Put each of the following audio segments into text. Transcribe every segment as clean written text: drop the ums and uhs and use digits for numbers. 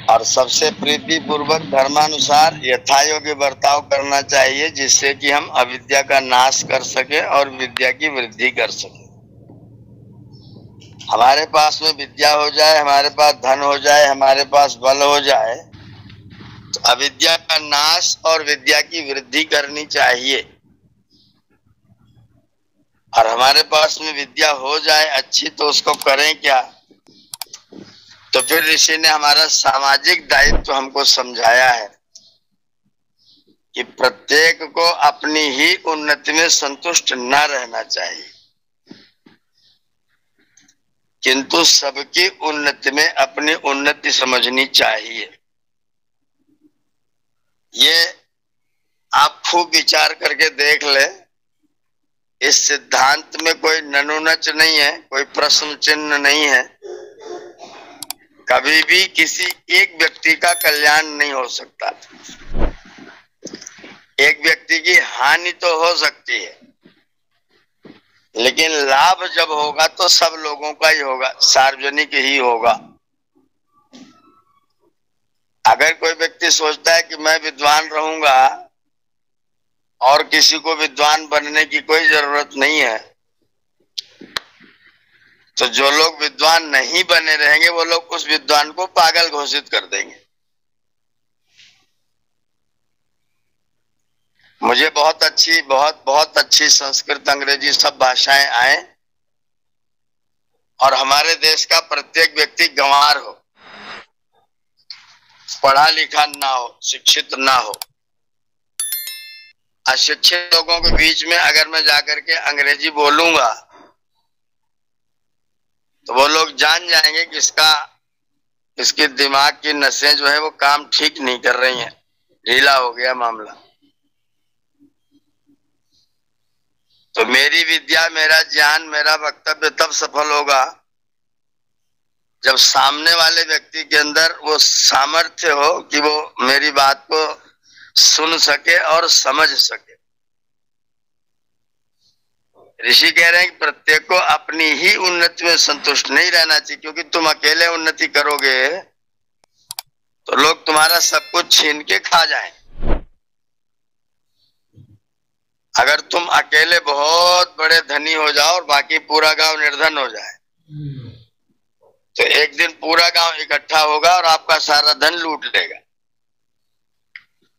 और सबसे प्रीति पूर्वक धर्मानुसार यथायोग्य बर्ताव करना चाहिए, जिससे कि हम अविद्या का नाश कर सके और विद्या की वृद्धि कर सके। हमारे पास में विद्या हो जाए, हमारे पास धन हो जाए, हमारे पास बल हो जाए, तो अविद्या का नाश और विद्या की वृद्धि करनी चाहिए। और हमारे पास में विद्या हो जाए अच्छी, तो उसको करें क्या? तो फिर ऋषि ने हमारा सामाजिक दायित्व हमको समझाया है कि प्रत्येक को अपनी ही उन्नति में संतुष्ट न रहना चाहिए, किंतु सबकी उन्नति में अपनी उन्नति समझनी चाहिए। ये आप खूब विचार करके देख ले। इस सिद्धांत में कोई ननुनच नहीं है, कोई प्रश्न चिन्ह नहीं है। कभी भी किसी एक व्यक्ति का कल्याण नहीं हो सकता। एक व्यक्ति की हानि तो हो सकती है, लेकिन लाभ जब होगा तो सब लोगों का ही होगा, सार्वजनिक ही होगा। अगर कोई व्यक्ति सोचता है कि मैं विद्वान रहूंगा और किसी को विद्वान बनने की कोई जरूरत नहीं है, तो जो लोग विद्वान नहीं बने रहेंगे वो लोग उस विद्वान को पागल घोषित कर देंगे। मुझे बहुत अच्छी संस्कृत अंग्रेजी सब भाषाएं आए और हमारे देश का प्रत्येक व्यक्ति गंवार हो, पढ़ा लिखा ना हो, शिक्षित ना हो। अशिक्षित लोगों के बीच में अगर मैं जाकर के अंग्रेजी बोलूंगा तो वो लोग जान जाएंगे कि इसके दिमाग की नसें जो है वो काम ठीक नहीं कर रही हैं, ढीला हो गया मामला। तो मेरी विद्या, मेरा ज्ञान, मेरा वक्तव्य तब सफल होगा जब सामने वाले व्यक्ति के अंदर वो सामर्थ्य हो कि वो मेरी बात को सुन सके और समझ सके। ऋषि कह रहे हैं कि प्रत्येक को अपनी ही उन्नति में संतुष्ट नहीं रहना चाहिए, क्योंकि तुम अकेले उन्नति करोगे तो लोग तुम्हारा सब कुछ छीन के खा जाएं। अगर तुम अकेले बहुत बड़े धनी हो जाओ और बाकी पूरा गांव निर्धन हो जाए, तो एक दिन पूरा गांव इकट्ठा होगा और आपका सारा धन लूट लेगा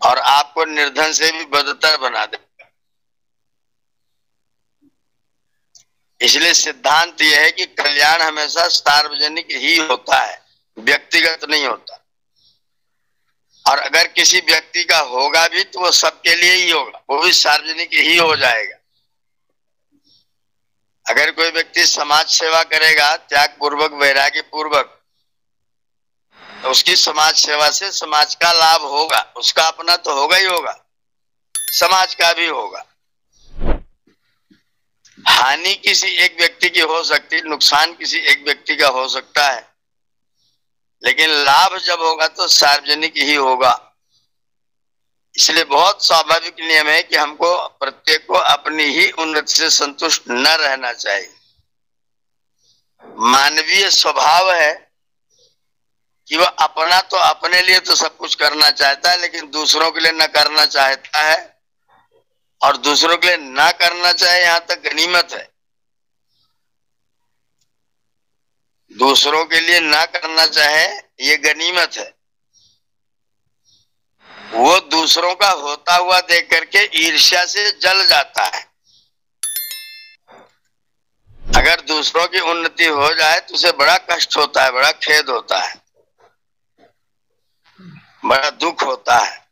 और आपको निर्धन से भी बदतर बना देगा। इसलिए सिद्धांत यह है कि कल्याण हमेशा सार्वजनिक ही होता है, व्यक्तिगत नहीं होता। और अगर किसी व्यक्ति का होगा भी तो वो सबके लिए ही होगा, वो भी सार्वजनिक ही हो जाएगा। अगर कोई व्यक्ति समाज सेवा करेगा त्याग पूर्वक, वैराग्य पूर्वक, तो उसकी समाज सेवा से समाज का लाभ होगा। उसका अपना तो होगा ही होगा, समाज का भी होगा। हानि किसी एक व्यक्ति की हो सकती, नुकसान किसी एक व्यक्ति का हो सकता है, लेकिन लाभ जब होगा तो सार्वजनिक ही होगा। इसलिए बहुत स्वाभाविक नियम है कि हमको प्रत्येक को अपनी ही उन्नति से संतुष्ट न रहना चाहिए। मानवीय स्वभाव है कि वह अपना तो अपने लिए तो सब कुछ करना चाहता है, लेकिन दूसरों के लिए न करना चाहता है, और दूसरों के लिए ना करना चाहे यहां तक गनीमत है। दूसरों के लिए ना करना चाहे ये गनीमत है। वो दूसरों का होता हुआ देख करके ईर्ष्या से जल जाता है। अगर दूसरों की उन्नति हो जाए तो उसे बड़ा कष्ट होता है, बड़ा खेद होता है, बड़ा दुख होता है।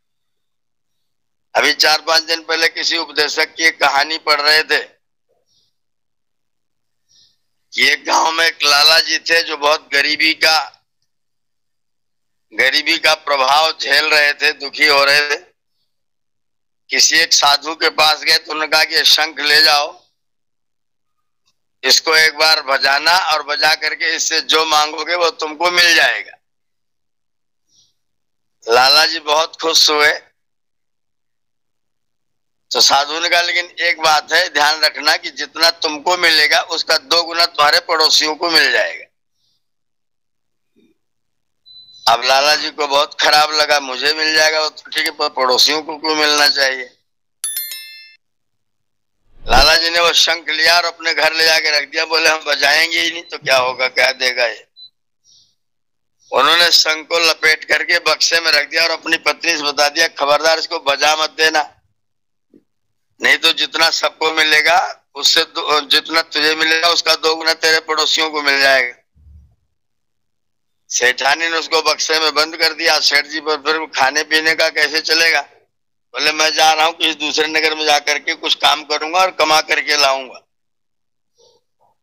अभी 4-5 दिन पहले किसी उपदेशक की एक कहानी पढ़ रहे थे कि एक गांव में एक लाला जी थे जो बहुत गरीबी का प्रभाव झेल रहे थे, दुखी हो रहे थे। किसी एक साधु के पास गए तो उन्होंने कहा कि शंख ले जाओ, इसको एक बार बजाना और बजा करके इससे जो मांगोगे वो तुमको मिल जाएगा। लाला जी बहुत खुश हुए। तो साधु ने कहा लेकिन एक बात है, ध्यान रखना कि जितना तुमको मिलेगा उसका 2 गुना तुम्हारे पड़ोसियों को मिल जाएगा। अब लाला जी को बहुत खराब लगा, मुझे मिल जाएगा वो तो ठीक है, पर पड़ोसियों को क्यों मिलना चाहिए। लाला जी ने वो शंख लिया और अपने घर ले जाके रख दिया। बोले हम बजाएंगे ही नहीं तो क्या होगा, क्या देगा ये। उन्होंने शंख को लपेट करके बक्से में रख दिया और अपनी पत्नी से बता दिया, खबरदार इसको बजा मत देना, नहीं तो जितना सबको मिलेगा उससे जितना तुझे मिलेगा उसका दोगुना तेरे पड़ोसियों को मिल जाएगा। सेठानी ने उसको बक्से में बंद कर दिया। सेठ जी पर फिर खाने पीने का कैसे चलेगा। बोले मैं जा रहा हूँ किसी दूसरे नगर में जाकर के कुछ काम करूंगा और कमा करके लाऊंगा।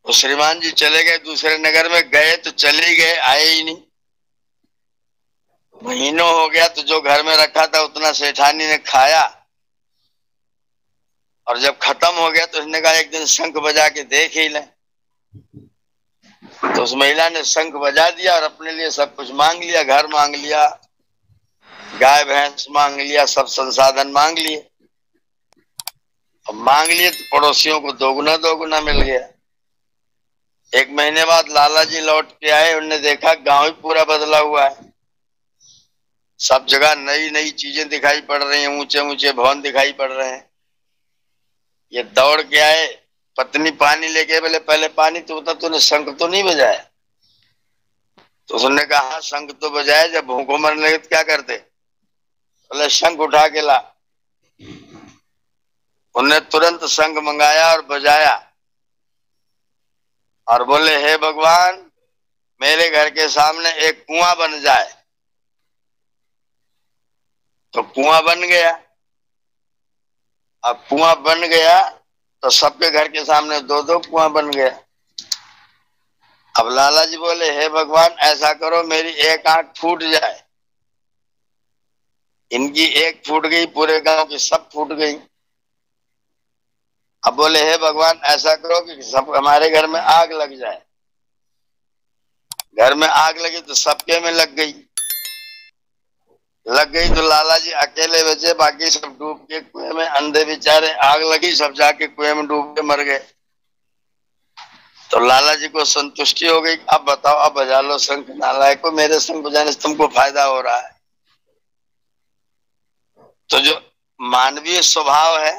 तो श्रीमान जी चले गए दूसरे नगर में, गए तो चले गए, आए ही नहीं। महीनों हो गया तो जो घर में रखा था उतना सेठानी ने खाया और जब खत्म हो गया तो उसने कहा एक दिन शंख बजा के देख ही ले। तो उस महिला ने शंख बजा दिया और अपने लिए सब कुछ मांग लिया, घर मांग लिया, गाय भैंस मांग लिया, सब संसाधन मांग लिए। अब मांग लिए तो पड़ोसियों को दोगुना दोगुना मिल गया। एक महीने बाद लाला जी लौट के आए, उन्होंने देखा गांव ही पूरा बदला हुआ है, सब जगह नई नई चीजें दिखाई पड़ रही हैं, ऊंचे ऊंचे भवन दिखाई पड़ रहे हैं। ये दौड़ के आए, पत्नी पानी लेके, बोले पहले पानी तो बता, तूने शंख तो नहीं बजाया। तो उसने कहा शंख तो बजाया, जब भूखों मरने लगे तो क्या करते। बोले शंख उठा के ला। उन्हें तुरंत शंख मंगाया और बजाया और बोले हे भगवान मेरे घर के सामने एक कुआं बन जाए। तो कुआं बन गया। अब कुआं बन गया तो सबके घर के सामने दो दो कुआं बन गया। अब लाला जी बोले हे भगवान ऐसा करो मेरी एक आंख फूट जाए। इनकी एक फूट गई, पूरे गांव की सब फूट गई। अब बोले हे भगवान ऐसा करो कि सब हमारे घर में आग लग जाए। घर में आग लगी तो सबके में लग गई। तो लाला जी अकेले बचे, बाकी सब डूब के कुएं में, अंधे बेचारे, आग लगी सब जाके कुएं में डूब के मर गए। तो लाला जी को संतुष्टि हो गई। अब बताओ, अब बजा लो शंख, नालायक को मेरे शंख बजाने से तुमको फायदा हो रहा है। तो जो मानवीय स्वभाव है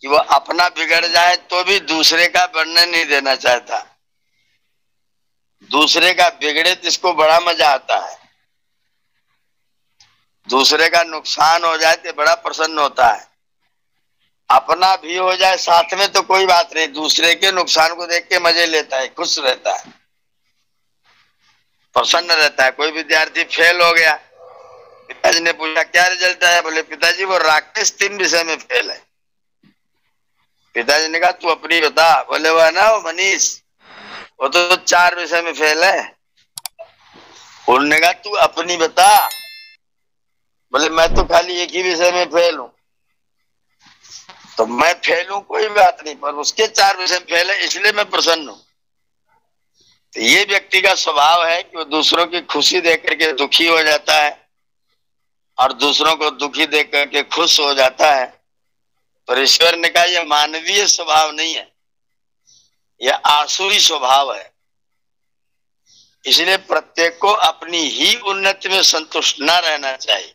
कि वो अपना बिगड़ जाए तो भी दूसरे का बढ़ने नहीं देना चाहता, दूसरे का बिगड़े तो इसको बड़ा मजा आता है, दूसरे का नुकसान हो जाए तो बड़ा प्रसन्न होता है। अपना भी हो जाए साथ में तो कोई बात नहीं, दूसरे के नुकसान को देख के मजे लेता है, खुश रहता है, प्रसन्न रहता है। कोई विद्यार्थी फेल हो गया, पिताजी ने पूछा क्या रिजल्ट आया। बोले पिताजी वो राकेश 3 विषय में फेल है। पिताजी ने कहा तू अपनी बता। बोले वो है ना वो मनीष, वो तो 4 विषय में फेल है। उन्होंने कहा तू अपनी बता। बोले मैं तो खाली एक ही विषय में फेल हूं। तो मैं फेल हूं कोई बात नहीं, पर उसके 4 विषय में फेल है इसलिए मैं प्रसन्न हूं। तो ये व्यक्ति का स्वभाव है कि वो दूसरों की खुशी देख करके दुखी हो जाता है और दूसरों को दुखी देख करके खुश हो जाता है। पर ईश्वर ने कहा यह मानवीय स्वभाव नहीं है, यह आसुरी स्वभाव है। इसलिए प्रत्येक को अपनी ही उन्नति में संतुष्ट न रहना चाहिए,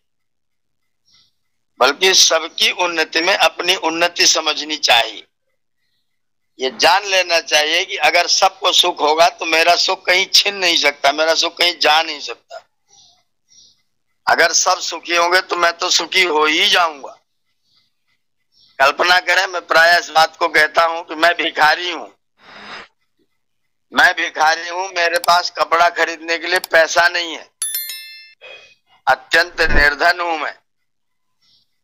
बल्कि सबकी उन्नति में अपनी उन्नति समझनी चाहिए। ये जान लेना चाहिए कि अगर सबको सुख होगा तो मेरा सुख कहीं छिन नहीं सकता, मेरा सुख कहीं जा नहीं सकता। अगर सब सुखी होंगे तो मैं तो सुखी हो ही जाऊंगा। कल्पना करें, मैं प्रायः इस बात को कहता हूं कि मैं भिखारी हूं, मेरे पास कपड़ा खरीदने के लिए पैसा नहीं है, अत्यंत निर्धन हूं मैं,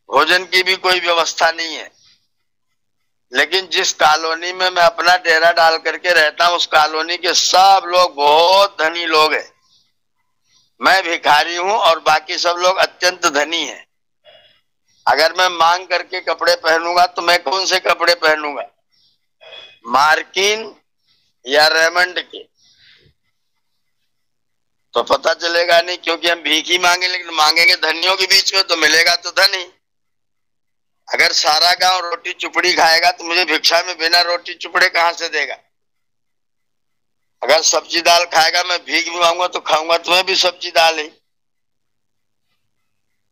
भोजन की भी कोई व्यवस्था नहीं है। लेकिन जिस कॉलोनी में मैं अपना डेरा डाल करके रहता हूं उस कॉलोनी के सब लोग बहुत धनी लोग हैं। मैं भिखारी हूं और बाकी सब लोग अत्यंत धनी हैं। अगर मैं मांग करके कपड़े पहनूंगा तो मैं कौन से कपड़े पहनूंगा, मार्किन या रेमंड के? तो पता चलेगा नहीं, क्योंकि हम भीख ही मांगे, लेकिन मांगेंगे धनियों के बीच में तो मिलेगा तो धन ही। अगर सारा गांव रोटी चुपड़ी खाएगा तो मुझे भिक्षा में बिना रोटी चुपड़े कहां से देगा। अगर सब्जी दाल खाएगा, मैं भीख भी मांगूंगा तो खाऊंगा, तुम्हें भी सब्जी दाल ही।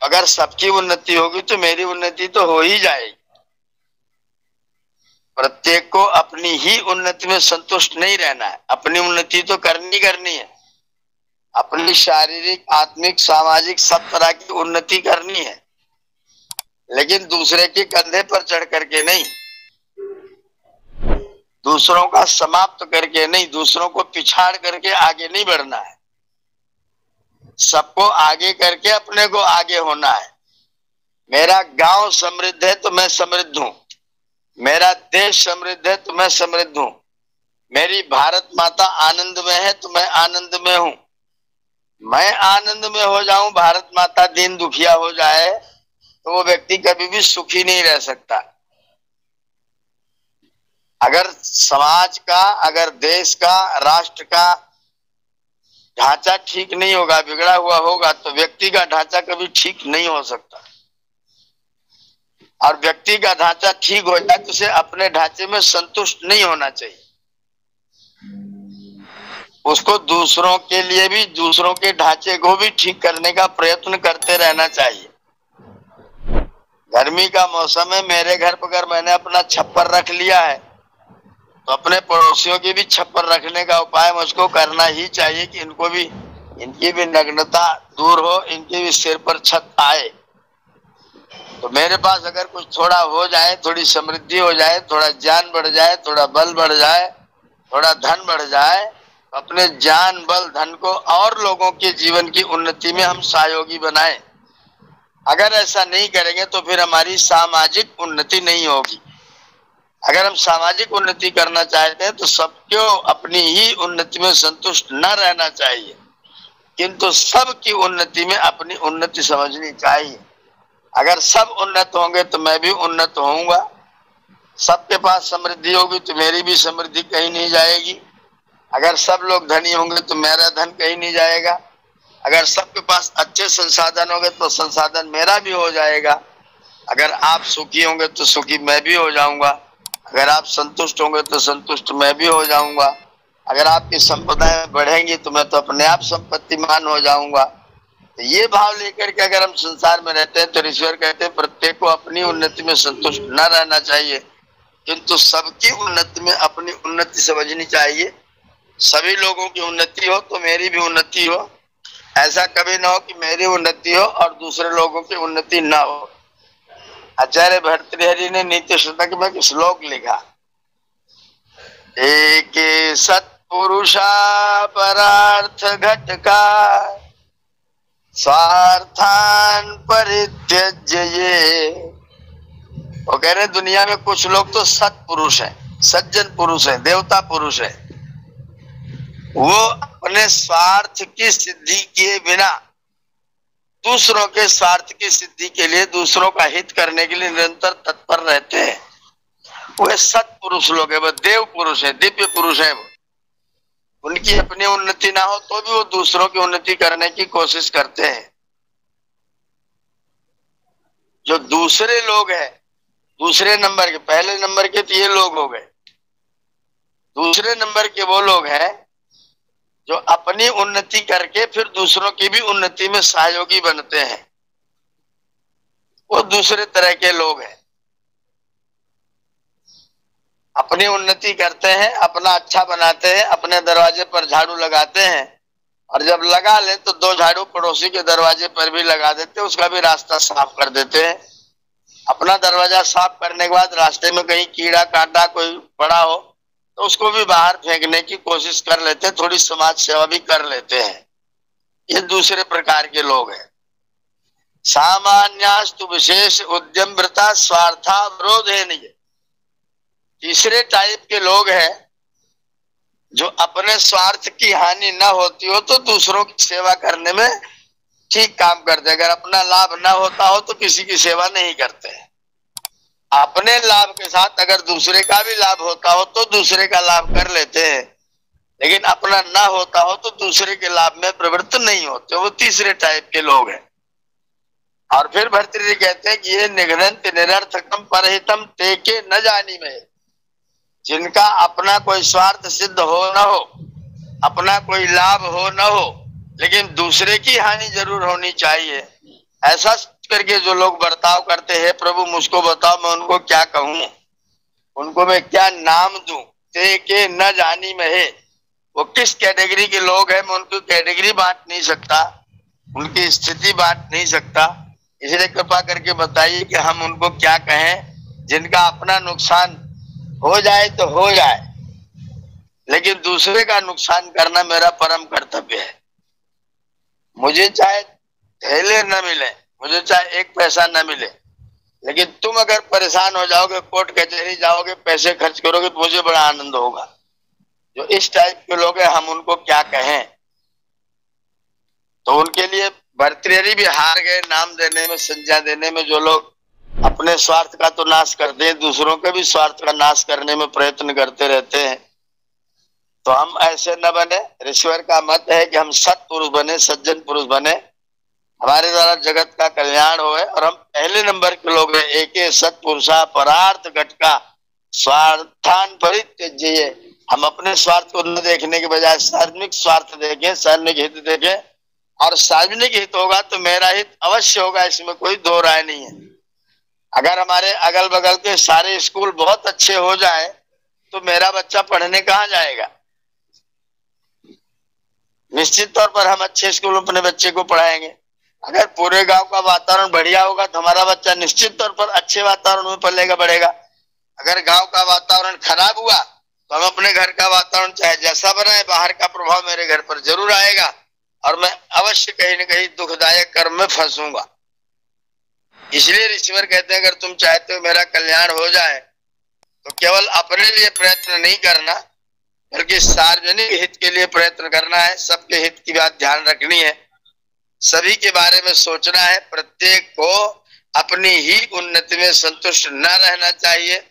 अगर सबकी उन्नति होगी तो मेरी उन्नति तो हो ही जाएगी। प्रत्येक को अपनी ही उन्नति में संतुष्ट नहीं रहना है, अपनी उन्नति तो करनी है। अपनी शारीरिक, आत्मिक, सामाजिक सब तरह की उन्नति करनी है, लेकिन दूसरे के कंधे पर चढ़ करके नहीं, दूसरों का समाप्त करके नहीं, दूसरों को पिछाड़ करके आगे नहीं बढ़ना है। सबको आगे करके अपने को आगे होना है। मेरा गांव समृद्ध है तो मैं समृद्ध हूं, मेरा देश समृद्ध है तो मैं समृद्ध हूं, मेरी भारत माता आनंद में है तो मैं आनंद में हूं। मैं आनंद में हो जाऊं, भारत माता दीन दुखिया हो जाए तो वो व्यक्ति कभी भी सुखी नहीं रह सकता। अगर समाज का, अगर देश का, राष्ट्र का ढांचा ठीक नहीं होगा, बिगड़ा हुआ होगा, तो व्यक्ति का ढांचा कभी ठीक नहीं हो सकता। और व्यक्ति का ढांचा ठीक हो जाए तो उसे अपने ढांचे में संतुष्ट नहीं होना चाहिए, उसको दूसरों के लिए भी, दूसरों के ढांचे को भी ठीक करने का प्रयत्न करते रहना चाहिए। गर्मी का मौसम है, मेरे घर पर अगर मैंने अपना छप्पर रख लिया है तो अपने पड़ोसियों की भी छप्पर रखने का उपाय मुझको करना ही चाहिए कि इनको भी, इनकी भी नग्नता दूर हो, इनके भी सिर पर छत आए। तो मेरे पास अगर कुछ थोड़ा हो जाए, थोड़ी समृद्धि हो जाए, थोड़ा ज्ञान बढ़ जाए, थोड़ा बल बढ़ जाए, थोड़ा धन बढ़ जाए, तो अपने ज्ञान, बल, धन को और लोगों के जीवन की उन्नति में हम सहयोगी बनाएं। अगर ऐसा नहीं करेंगे तो फिर हमारी सामाजिक उन्नति नहीं होगी। अगर हम सामाजिक उन्नति करना चाहते हैं तो सबको अपनी ही उन्नति में संतुष्ट न रहना चाहिए, किंतु सबकी उन्नति में अपनी उन्नति समझनी चाहिए। अगर सब उन्नत होंगे तो मैं भी उन्नत होऊंगा, सबके पास समृद्धि होगी तो मेरी भी समृद्धि कहीं नहीं जाएगी। अगर सब लोग धनी होंगे तो मेरा धन कहीं नहीं जाएगा। अगर सबके पास अच्छे संसाधन होंगे तो संसाधन मेरा भी हो जाएगा। अगर आप सुखी होंगे तो सुखी मैं भी हो जाऊंगा। अगर आप संतुष्ट होंगे तो संतुष्ट मैं भी हो जाऊंगा। अगर आपकी संपदाएं बढ़ेंगी तो मैं तो अपने आप संपत्तिमान हो जाऊंगा। तो ये भाव लेकर के अगर हम संसार में रहते हैं तो ईश्वर कहते हैं प्रत्येक को अपनी उन्नति में संतुष्ट न रहना चाहिए, किंतु सबकी उन्नति में अपनी उन्नति समझनी चाहिए। सभी लोगों की उन्नति हो तो मेरी भी उन्नति हो। ऐसा कभी ना हो कि मेरी उन्नति हो और दूसरे लोगों की उन्नति ना हो। आचार्य भर्तृहरि ने नीति शतक में एक श्लोक लिखा, एक सत्पुरुषा परार्थ घटका स्वार्थान परित्यज्य ये। वो कह रहे दुनिया में कुछ लोग तो सत्पुरुष हैं, सज्जन पुरुष हैं, देवता पुरुष हैं। वो अपने स्वार्थ की सिद्धि किए बिना दूसरों के स्वार्थ की सिद्धि के लिए, दूसरों का हित करने के लिए निरंतर तत्पर रहते हैं। वो सत्पुरुष लोग है, वो देव पुरुष है, दिव्य पुरुष है। वो उनकी अपनी उन्नति ना हो तो भी वो दूसरों की उन्नति करने की कोशिश करते हैं। जो दूसरे लोग हैं, दूसरे नंबर के, पहले नंबर के तो ये लोग हो गए, दूसरे नंबर के वो लोग हैं जो अपनी उन्नति करके फिर दूसरों की भी उन्नति में सहयोगी बनते हैं। वो दूसरे तरह के लोग हैं। अपनी उन्नति करते हैं, अपना अच्छा बनाते हैं, अपने दरवाजे पर झाड़ू लगाते हैं, और जब लगा ले तो दो झाड़ू पड़ोसी के दरवाजे पर भी लगा देते हैं, उसका भी रास्ता साफ कर देते हैं। अपना दरवाजा साफ करने के बाद रास्ते में कहीं कीड़ा कांटा कोई पड़ा हो तो उसको भी बाहर फेंकने की कोशिश कर लेते हैं, थोड़ी समाज सेवा भी कर लेते हैं। ये दूसरे प्रकार के लोग हैं। सामान्यास्तु विशेष उद्यमृता स्वार्थावरोधे नहीं। तीसरे टाइप के लोग हैं जो अपने स्वार्थ की हानि न होती हो तो दूसरों की सेवा करने में ठीक काम करते हैं। अगर अपना लाभ न होता हो तो किसी की सेवा नहीं करते हैं। अपने लाभ के साथ अगर दूसरे का भी लाभ होता हो तो दूसरे का लाभ कर लेते हैं, लेकिन अपना ना होता हो तो दूसरे के लाभ में प्रवृत्त नहीं होते। वो तीसरे टाइप के लोग हैं। और फिर भर्तृहरि कहते हैं कि ये निघ्नन्ति निरर्थकम परहितम तेके न जानी में। जिनका अपना कोई स्वार्थ सिद्ध हो न हो अपना कोई लाभ हो न हो, लेकिन दूसरे की हानि जरूर होनी चाहिए। ऐसा करके जो लोग बर्ताव करते हैं, प्रभु मुझको बताओ मैं उनको क्या कहूं, उनको मैं क्या नाम दूं। ते के न जानी में है, वो किस कैटेगरी के लोग हैं, मैं उनकी कैटेगरी बांट नहीं सकता, उनकी स्थिति बांट नहीं सकता। इसलिए कृपा करके बताइए कि हम उनको क्या कहें। जिनका अपना नुकसान हो जाए तो हो जाए, लेकिन दूसरे का नुकसान करना मेरा परम कर्तव्य है। मुझे चाहे थैले न मिले, मुझे चाहे एक पैसा न मिले, लेकिन तुम अगर परेशान हो जाओगे, कोर्ट कचहरी जाओगे, पैसे खर्च करोगे, तो मुझे बड़ा आनंद होगा। जो इस टाइप के लोग हैं, हम उनको क्या कहें। तो उनके लिए भर्तृहरि भी हार गए नाम देने में, संज्ञा देने में। जो लोग अपने स्वार्थ का तो नाश करते हैं, दूसरों के भी स्वार्थ का नाश करने में प्रयत्न करते रहते हैं। तो हम ऐसे न बने। ऋषिवर का मत है कि हम सत्पुरुष बने, सज्जन पुरुष बने, हमारे द्वारा जगत का कल्याण होए। और हम पहले नंबर के लोग हैं। एके सत्पुरुषा परार्थ घटका स्वार्थान परित्यज्य। हम अपने स्वार्थ को न देखने के बजाय सार्वजनिक स्वार्थ देखें, सार्वजनिक हित देखें। और सार्वजनिक हित होगा तो मेरा हित अवश्य होगा, इसमें कोई दो राय नहीं है। अगर हमारे अगल बगल के सारे स्कूल बहुत अच्छे हो जाए तो मेरा बच्चा पढ़ने कहाँ जाएगा? निश्चित तौर पर हम अच्छे स्कूल में अपने बच्चे को पढ़ाएंगे। अगर पूरे गांव का वातावरण बढ़िया होगा तो हमारा बच्चा निश्चित तौर पर अच्छे वातावरण में पलेगा, बढ़ेगा। अगर गांव का वातावरण खराब हुआ तो हम अपने घर का वातावरण चाहे जैसा बनाए, बाहर का प्रभाव मेरे घर पर जरूर आएगा और मैं अवश्य कहीं न कहीं दुखदायक कर्म में फंसूंगा। इसलिए ऋषिवर कहते हैं, अगर तुम चाहते हो मेरा कल्याण हो जाए तो केवल अपने लिए प्रयत्न नहीं करना, बल्कि सार्वजनिक हित के लिए प्रयत्न करना है। सबके हित की बात ध्यान रखनी है, सभी के बारे में सोचना है। प्रत्येक को अपनी ही उन्नति में संतुष्ट न रहना चाहिए।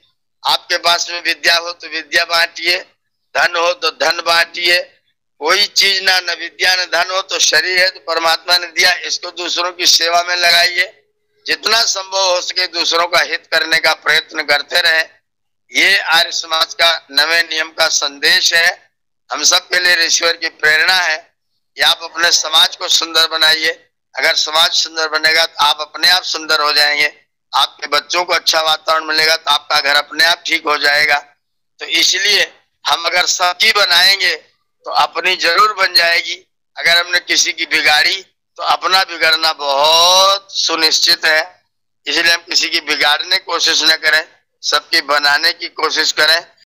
आपके पास में विद्या हो तो विद्या बांटिए, धन हो तो धन बांटिए। कोई चीज ना, न विद्या न धन हो तो शरीर है तो परमात्मा ने दिया, इसको दूसरों की सेवा में लगाइए। जितना संभव हो सके दूसरों का हित करने का प्रयत्न करते रहे। ये आर्य समाज का नवे नियम का संदेश है, हम सब के लिए ईश्वर की प्रेरणा है कि आप अपने समाज को सुंदर बनाइए। अगर समाज सुंदर बनेगा तो आप अपने आप सुंदर हो जाएंगे, आपके बच्चों को अच्छा वातावरण मिलेगा तो आपका घर अपने आप ठीक हो जाएगा। तो इसलिए हम अगर सबकी बनाएंगे तो अपनी जरूर बन जाएगी। अगर हमने किसी की बिगाड़ी तो अपना बिगड़ना बहुत सुनिश्चित है। इसलिए हम किसी की बिगाड़ने की कोशिश न करें, सबकी बनाने की कोशिश करें।